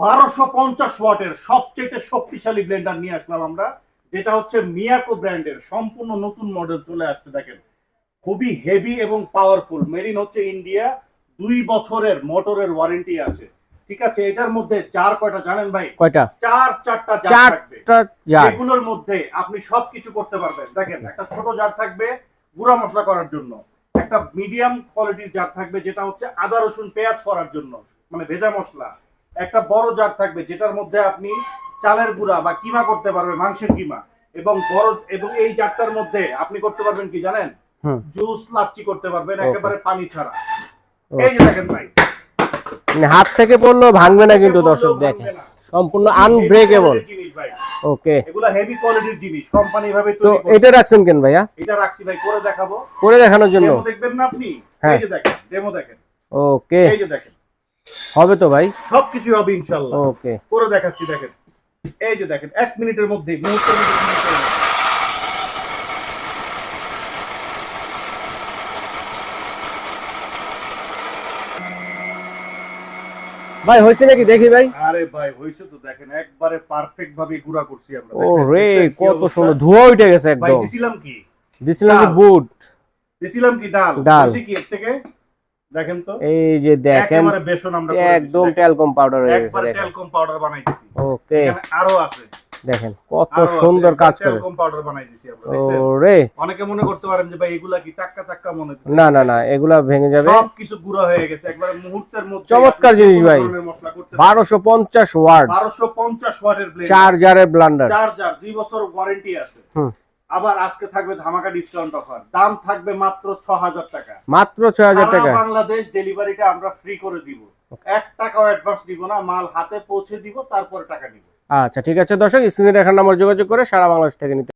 1250 ওয়াটের সবচেয়ে শক্তিশালী ব্লেন্ডার নিয়ে আসলাম আমরা, যেটা হচ্ছে মিয়াকো ব্র্যান্ডের সম্পূর্ণ নতুন মডেল চলে আসছে। দেখেন খুবই হেভি এবং পাওয়ারফুল, মেরিন হচ্ছে ইন্ডিয়া, 2 বছরের মোটরের ওয়ারেন্টি আছে। ঠিক আছে, এটার মধ্যে জার কয়টা জানেন ভাই? কয়টা? চারটা জার থাকবে। জার, এগুলোর মধ্যে আপনি সবকিছু করতে পারবেন। দেখেন একটা ছোট জার থাকবে গুঁড়া মশলা করার জন্য, একটা মিডিয়াম কোয়ালিটির জার থাকবে যেটা হচ্ছে আদা রসুন পেঁয়াজ করার জন্য মানে ভেজা মশলা, একটা বড় জার থাকবে যেটার মধ্যে আপনি চালের গুঁড়া বা কিমা করতে পারবেন, মাংসের কিমা, এবং বড় এবং এই জারটার মধ্যে আপনি করতে পারবেন কি জানেন? জুস লাচ্ছি করতে পারবেন একেবারে পানি ছাড়া। এই যে দেখেন ভাই, মানে হাত থেকে পড়লো ভাঙবে না কিন্তু দর্শক দেখেন, সম্পূর্ণ আনব্রেকেবল। ওকে, এগুলা হেভি কোয়ালিটির জিনিস, কোম্পানি ভাবে তো তৈরি। এটা রাখছেন কেন ভাইয়া? এটা রাখছি ভাই করে দেখাবো, করে দেখানোর জন্য। ডেমো দেখবেন না আপনি? এই যে দেখেন ডেমো দেখেন। ওকে, এই যে দেখেন, হবে তো ভাই, সবকিছু হবে ইনশাআল্লাহ। ওকে, করে দেখাচ্ছি দেখেন। এই যে দেখেন 1 মিনিটের মধ্যে, মুহূর্তের মধ্যে finish হয়ে যাবে। ভাই হয়েছে নাকি দেখি ভাই? আরে ভাই হইছে তো, দেখেন একবারে পারফেক্ট ভাবে গুঁড়া করছি আমরা। ও রে, কত সুন্দর ধোঁয়া উঠে গেছে ভাই একদম। দিছিলাম কি? দিছিলাম কি বুট? দিছিলাম কি ডাল? ডাল। বেশি কি এর থেকে? দেখেন তো, এই যে দেখেন একেবারে বেসন আমরা করে দিছি, একদম ট্যালকম পাউডার হয়ে গেছে একবারে দেখেন। ট্যালকম পাউডার বানাই দিছি। ওকে, এখানে আরো আছে, দেখেন কত আরো আছে, সুন্দর কাজ করে। ট্যালকম পাউডার বানাই দিছি আমরা, দেখছেন? ওরে, অনেকে মনে করতে পারেন যে ভাই এগুলা কি চাক্কা চাক্কা মনে হচ্ছে। না না না, এগুলা ভেঙে যাবে। সব কিছু গুঁড়া হয়ে গেছে একবারে মুহূর্তের মধ্যে। চমৎকার জিনিস ভাই। 1250 1250 ওয়াট, 1250 ওয়াটের ব্লেন্ডার, 4 জারের ব্লেন্ডার, 4 জার, 2 বছর ওয়ারেন্টি আছে। আবার আজকে থাকবে ধামাকা ডিসকাউন্ট অফার, দাম থাকবে মাত্র 6000 টাকা। মাত্র 6000 টাকা। সারা বাংলাদেশ ডেলিভারিটা আমরা ফ্রি করে দিব, 1 টাকাও অ্যাডভান্স দিব না, মাল হাতে পৌঁছে দিব, তারপরে টাকা নিব। আচ্ছা ঠিক আছে দর্শক, স্ক্রিনে দেখার নাম্বার যোগাযোগ করে সারা বাংলাদেশ থেকে নিতে